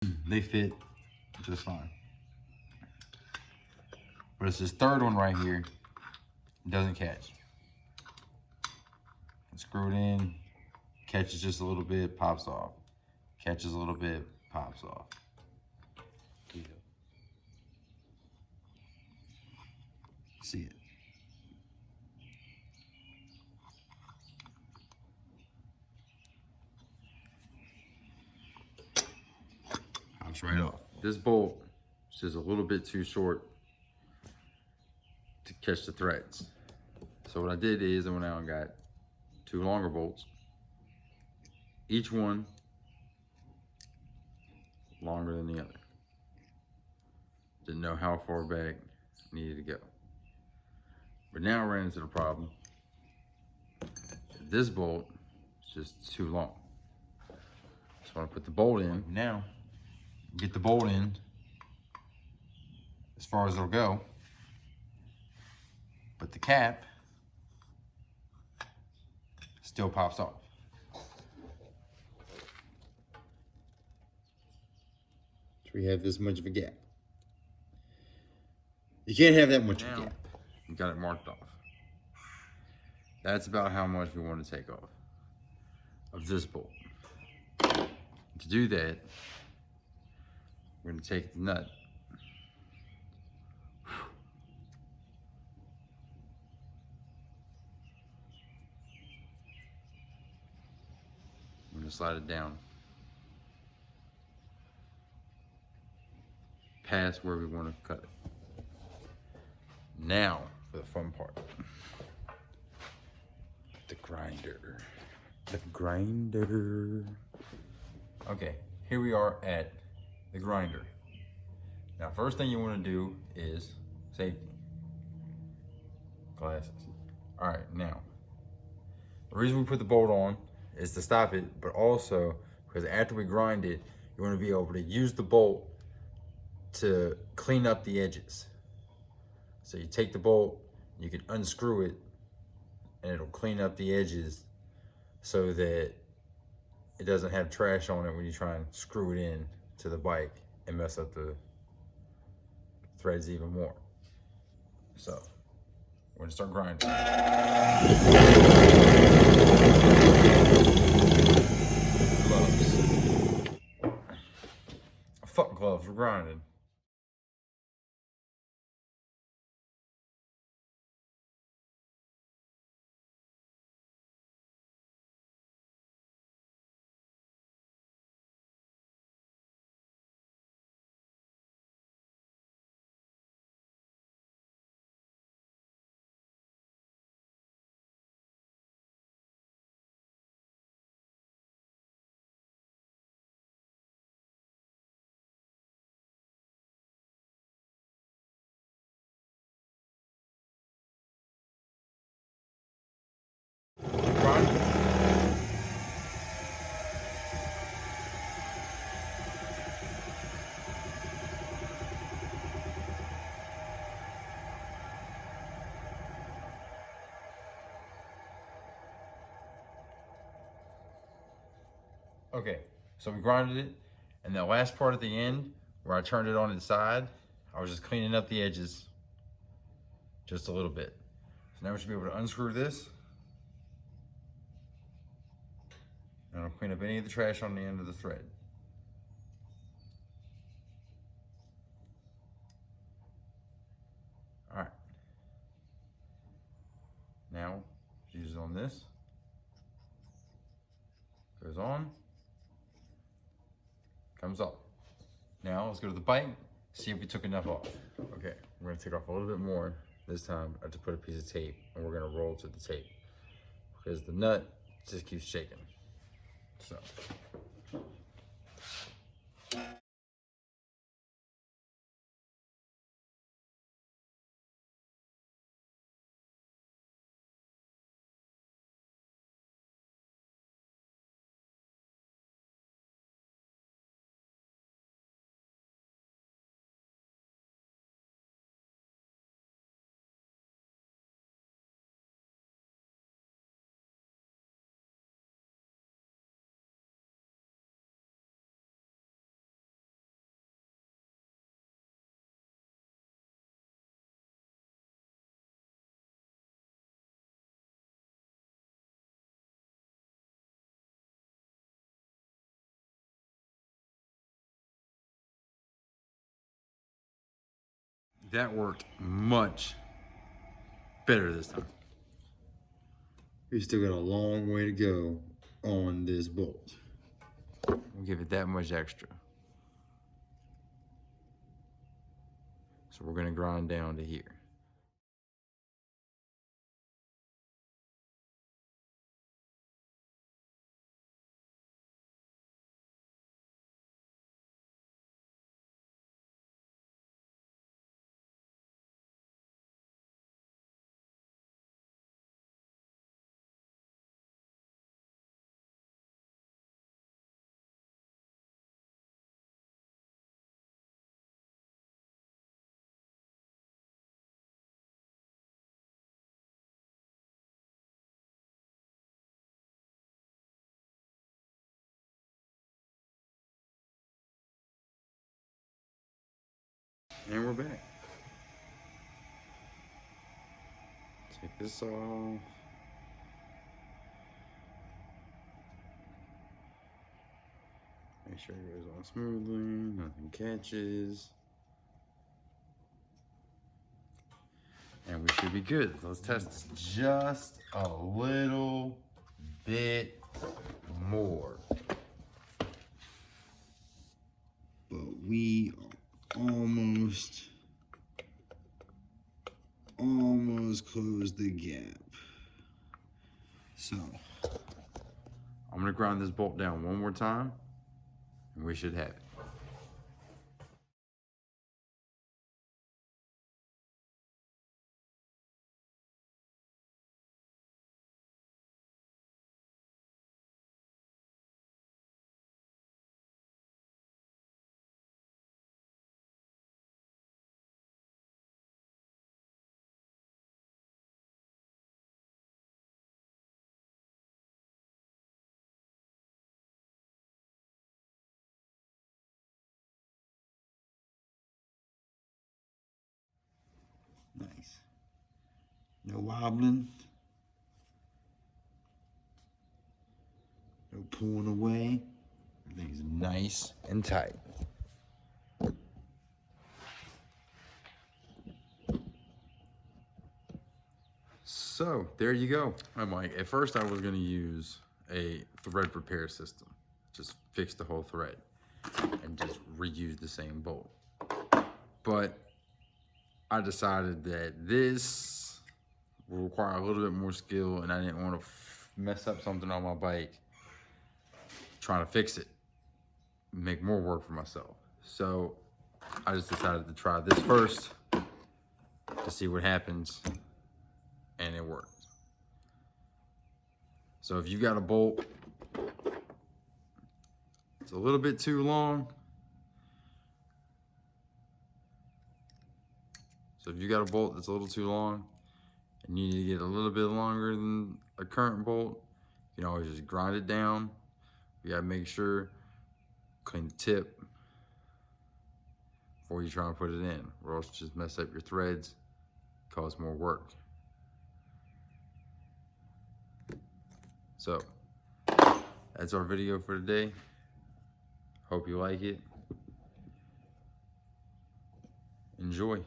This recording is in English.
They fit just fine. But it's this third one right here. It doesn't catch. It's screwed in, catches just a little bit, pops off. Catches a little bit, pops off. See it. Pops right off. This bolt is just a little bit too short to catch the threads. So what I did is I went out and got 2 longer bolts. Each one longer than the other. Didn't know how far back I needed to go. But now I ran into the problem. This bolt is just too long. So I put the bolt in. Now, get the bolt in as far as it'll go. But the cap still pops off. So we have this much of a gap. You can't have that much of a gap. You got it marked off. That's about how much we want to take off of this bolt. To do that, we're going to take the nut. I'm going to slide it down past where we want to cut it. Now for the fun part. The grinder. The grinder. Okay, here we are at the grinder. Now, first thing you want to do is safety. Glasses. All right, now, the reason we put the bolt on is to stop it, but also because after we grind it, you want to be able to use the bolt to clean up the edges. So you take the bolt, you can unscrew it, and it'll clean up the edges so that it doesn't have trash on it when you try and screw it in to the bike and mess up the threads even more. So we're gonna start grinding. Gloves. Fuck gloves, we're grinding. Okay, so we grinded it, and that last part at the end, where I turned it on its side, I was just cleaning up the edges just a little bit. So now we should be able to unscrew this, and I'll clean up any of the trash on the end of the thread. All right. Now, use it on this. Goes on. Comes off. Now let's go to the bike, see if we took enough off. Okay, we're gonna take off a little bit more this time. I have to put a piece of tape, and we're gonna roll to the tape because the nut just keeps shaking. So. That worked much better this time. We still got a long way to go on this bolt. We'll give it that much extra. So we're gonna grind down to here. And we're back. Take this off. Make sure it goes on smoothly, nothing catches. And we should be good. Let's test this just a little bit more. But we are almost closed the gap. So I'm gonna grind this bolt down one more time and we should have it. Nice. No wobbling. No pulling away. Everything's nice and tight. So there you go. I'm like, at first I was gonna use a thread repair system. Just fix the whole thread and just reuse the same bolt. But I decided that this will require a little bit more skill and I didn't want to mess up something on my bike trying to fix it, make more work for myself. So I just decided to try this first to see what happens, and it worked. So if you got a bolt, it's a little bit too long. So if you got a bolt that's a little too long and you need to get a little bit longer than a current bolt, you can always just grind it down. You gotta make sure, clean the tip before you try and put it in, or else just mess up your threads, cause more work. So that's our video for today. Hope you like it. Enjoy.